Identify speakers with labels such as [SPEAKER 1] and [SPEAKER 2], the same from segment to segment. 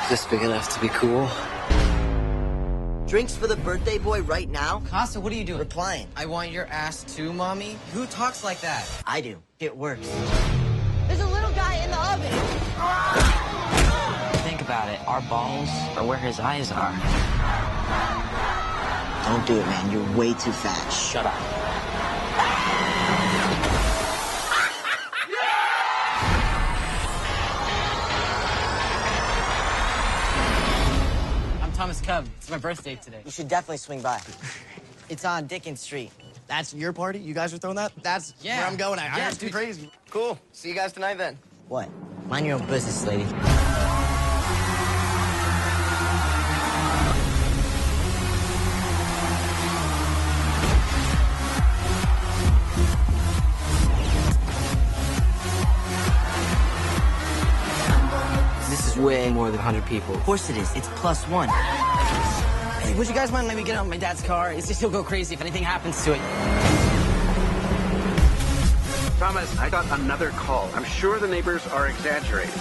[SPEAKER 1] Just big enough to be cool.
[SPEAKER 2] Drinks for the birthday boy right now?
[SPEAKER 1] Costa, what are you doing?
[SPEAKER 2] Replying.
[SPEAKER 1] I want your ass too, Mommy. Who talks like that?
[SPEAKER 2] I do. It works. There's a little guy in the oven.
[SPEAKER 3] Think about it. Our balls are where his eyes are.
[SPEAKER 2] Don't do it, man. You're way too fat.
[SPEAKER 3] Shut up.
[SPEAKER 1] I'm Thomas Cub. It's my birthday today.
[SPEAKER 2] You should definitely swing by. It's on Dickens Street.
[SPEAKER 4] That's your party? You guys are throwing that? That's where I'm going. I heard it's too crazy.
[SPEAKER 5] Cool. See you guys tonight then.
[SPEAKER 2] What? Mind your own business, lady.
[SPEAKER 1] This is way more than 100 people.
[SPEAKER 2] Of course it is. It's +1.
[SPEAKER 1] Hey, would you guys mind letting me get out of my dad's car? It's just he'll go crazy if anything happens to it.
[SPEAKER 6] Thomas, I got another call. I'm sure the neighbors are exaggerating.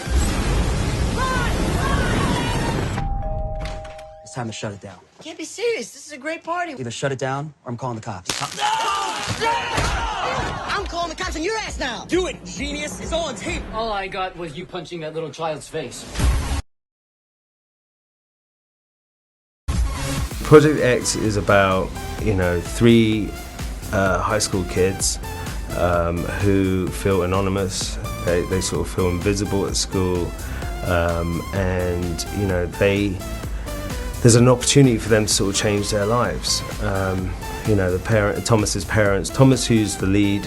[SPEAKER 4] It's time to shut it down.
[SPEAKER 2] You can't be serious. This is a great party.
[SPEAKER 4] Either shut it down or I'm calling the cops.
[SPEAKER 2] I'm calling the cops on your ass now.
[SPEAKER 1] Do it, genius. It's all on tape.
[SPEAKER 7] All I got was you punching that little child's face.
[SPEAKER 8] Project X is about, three high school kids who feel anonymous. They sort of feel invisible at school, and there's an opportunity for them to sort of change their lives. Thomas's parents, Thomas, who's the lead,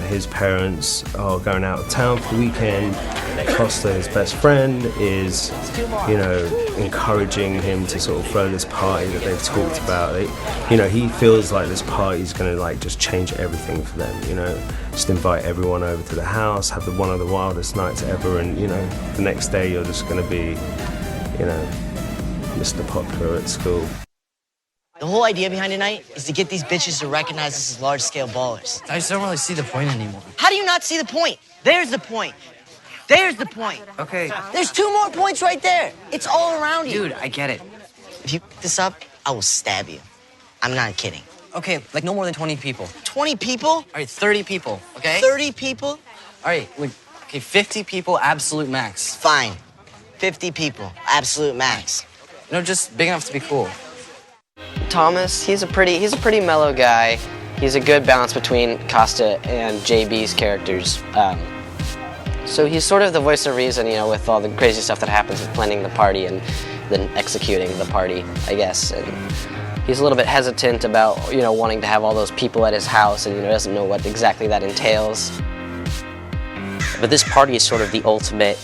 [SPEAKER 8] his parents are going out of town for the weekend. Costa, his best friend, is, encouraging him to sort of throw this party that they've talked about. He feels like this party is going to just change everything for them. Just invite everyone over to the house, have one of the wildest nights ever, and the next day you're just going to be, Mr. Popular at school.
[SPEAKER 2] The whole idea behind tonight is to get these bitches to recognize us as large-scale ballers.
[SPEAKER 1] I just don't really see the point anymore.
[SPEAKER 2] How do you not see the point? There's the point. There's the point.
[SPEAKER 1] Okay.
[SPEAKER 2] There's 2 more points right there. It's all around you.
[SPEAKER 1] Dude, I get it.
[SPEAKER 2] If you pick this up, I will stab you. I'm not kidding.
[SPEAKER 1] Okay, like no more than 20 people.
[SPEAKER 2] 20 people?
[SPEAKER 1] All right, 30 people, okay?
[SPEAKER 2] 30 people?
[SPEAKER 1] All right, 50 people, absolute max.
[SPEAKER 2] Fine. 50 people, absolute max.
[SPEAKER 1] Just big enough to be cool.
[SPEAKER 5] Thomas, he's a pretty mellow guy. He's a good balance between Costa and JB's characters. So he's sort of the voice of reason, with all the crazy stuff that happens with planning the party and then executing the party, I guess. And he's a little bit hesitant about, wanting to have all those people at his house and, doesn't know what exactly that entails.
[SPEAKER 3] But this party is sort of the ultimate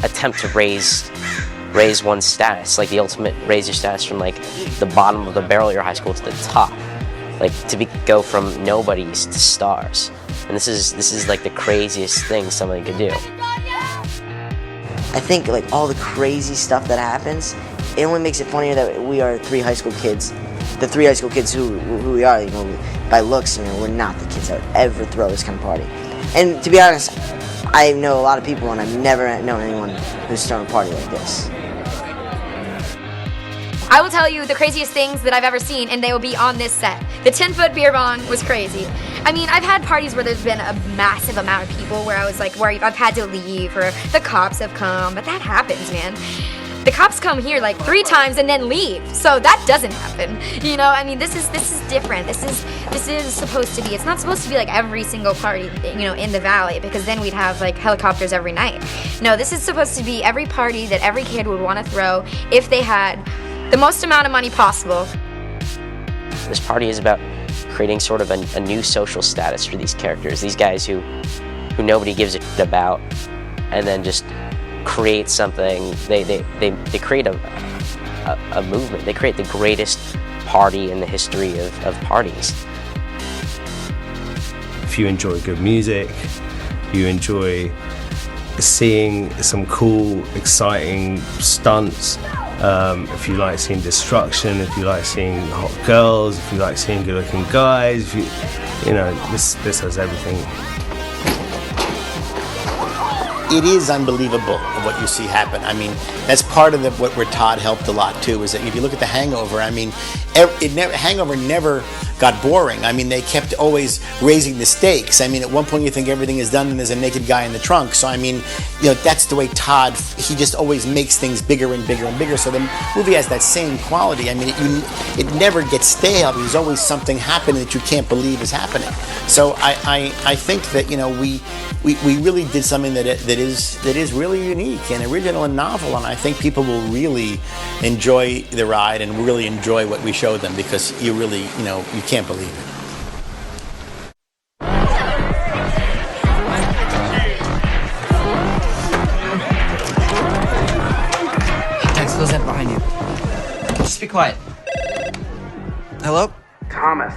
[SPEAKER 3] attempt to raise one's status, like the ultimate raise your status from the bottom of the barrel of your high school to the top, go from nobodies to stars. And this is like the craziest thing somebody could do.
[SPEAKER 2] I think all the crazy stuff that happens, it only makes it funnier that we are 3 high school kids. The 3 high school kids who we are, by looks, we're not the kids that would ever throw this kind of party. And to be honest, I know a lot of people and I've never known anyone who's thrown a party like this.
[SPEAKER 9] I will tell you the craziest things that I've ever seen, and they will be on this set. The 10-foot beer bong was crazy. I mean, I've had parties where there's been a massive amount of people where I was where I've had to leave or the cops have come, but that happens, man. The cops come here 3 times and then leave, so that doesn't happen. I mean, this is different. This is supposed to be. It's not supposed to be every single party, in the valley, because then we'd have helicopters every night. No, this is supposed to be every party that every kid would want to throw if they had the most amount of money possible.
[SPEAKER 3] This party is about creating sort of a new social status for these characters, these guys who nobody gives a shit about, and then just create something. They create a movement. They create the greatest party in the history of parties.
[SPEAKER 8] If you enjoy good music, you enjoy seeing some cool, exciting stunts, if you like seeing destruction, if you like seeing hot girls, if you like seeing good-looking guys, this has everything.
[SPEAKER 10] it is unbelievable of what you see happen. I mean, that's part of where Todd helped a lot too. Is that if you look at The Hangover, I mean, Hangover never got boring. I mean, they kept always raising the stakes. I mean, at one point you think everything is done and there's a naked guy in the trunk. So I mean, that's the way Todd. He just always makes things bigger and bigger and bigger. So the movie has that same quality. I mean, it never gets stale. There's always something happening that you can't believe is happening. So I think that we really did something that is really unique and original and novel, and I think people will really enjoy the ride and really enjoy what we showed them, because you really, you can't believe it.
[SPEAKER 1] Dex, close that behind you. Just be quiet. Hello?
[SPEAKER 6] Thomas.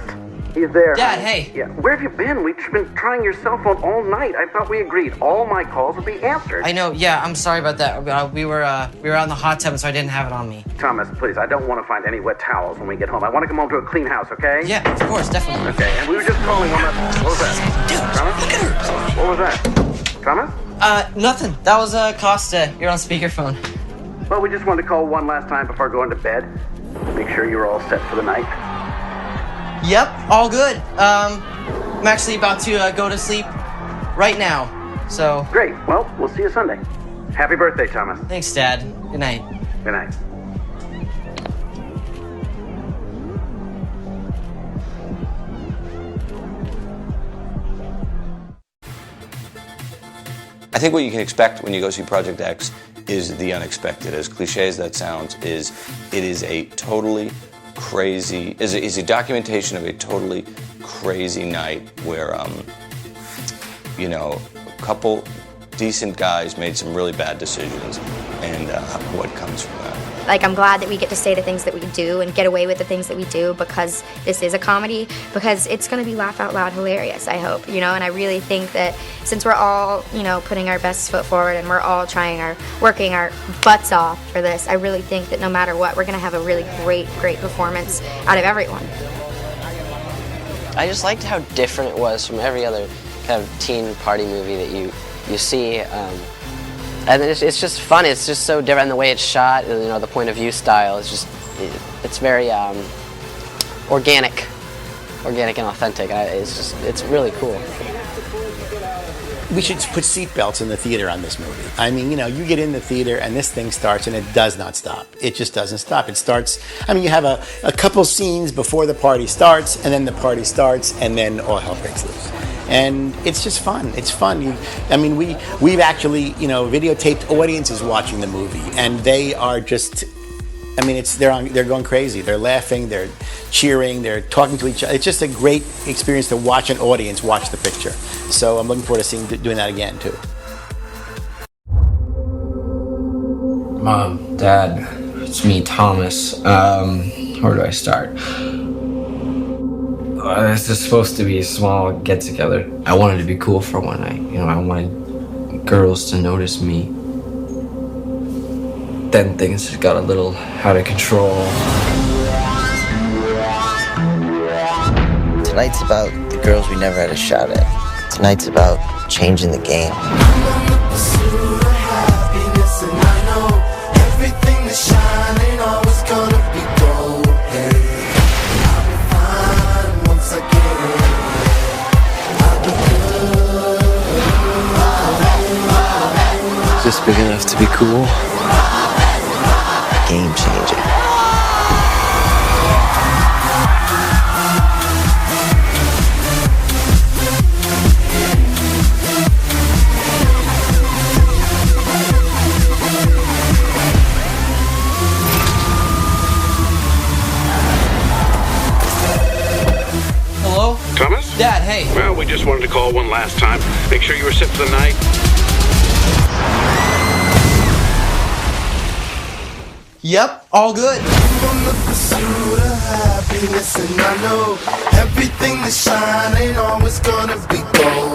[SPEAKER 6] He's there.
[SPEAKER 1] Dad, hey.
[SPEAKER 6] Yeah. Where have you been? We've been trying your cell phone all night. I thought we agreed all my calls would be answered.
[SPEAKER 1] I know. Yeah, I'm sorry about that. We were out in the hot tub, so I didn't have it on me.
[SPEAKER 6] Thomas, please. I don't want to find any wet towels when we get home. I want to come home to a clean house, okay?
[SPEAKER 1] Yeah, of course, definitely.
[SPEAKER 6] Okay. And we were just calling one last. What was that?
[SPEAKER 1] Dude,
[SPEAKER 6] Thomas?
[SPEAKER 1] look at her.
[SPEAKER 6] What was that? Thomas?
[SPEAKER 1] Nothing. That was Costa. You're on speakerphone.
[SPEAKER 6] Well, we just wanted to call one last time before going to bed. Make sure you're all set for the night.
[SPEAKER 1] Yep, all good. I'm actually about to go to sleep right now, so...
[SPEAKER 6] Great. Well, we'll see you Sunday. Happy birthday, Thomas.
[SPEAKER 1] Thanks, Dad. Good night.
[SPEAKER 6] Good night.
[SPEAKER 11] I think what you can expect when you go see Project X is the unexpected. As cliche as that sounds, it is a totally crazy, is a documentation of a totally crazy night where, a couple decent guys made some really bad decisions, and what comes from that.
[SPEAKER 9] Like, I'm glad that we get to say the things that we do and get away with the things that we do, because this is a comedy, because it's going to be laugh out loud hilarious, I hope, and I really think that since we're all, putting our best foot forward and we're all working our butts off for this, I really think that no matter what, we're going to have a really great performance out of everyone.
[SPEAKER 5] I just liked how different it was from every other kind of teen party movie that you see. And it's just fun. It's just so different. And the way it's shot, the point of view style is it's very organic and authentic. It's really cool.
[SPEAKER 10] We should put seatbelts in the theater on this movie. I mean, you get in the theater and this thing starts and it does not stop. It just doesn't stop. It starts, you have a couple scenes before the party starts, and then the party starts, and then all hell breaks loose. And it's just fun. It's fun. We've actually, videotaped audiences watching the movie, and they are just, they're going crazy. They're laughing, they're cheering, they're talking to each other. It's just a great experience to watch an audience watch the picture. So I'm looking forward to doing that again too.
[SPEAKER 12] Mom, Dad, it's me, Thomas. Where do I start? This is supposed to be a small get-together. I wanted to be cool for one night. I wanted girls to notice me. Then things just got a little out of control.
[SPEAKER 2] Tonight's about the girls we never had a shot at. Tonight's about changing the game.
[SPEAKER 12] Just big enough to be cool.
[SPEAKER 2] Game changer.
[SPEAKER 1] Hello?
[SPEAKER 6] Thomas?
[SPEAKER 1] Dad, hey.
[SPEAKER 6] Well, we just wanted to call one last time. Make sure you were set for the night.
[SPEAKER 1] Yep, all good.
[SPEAKER 13] On the pursuit of happiness, and I know everything that shine ain't always gonna be gold.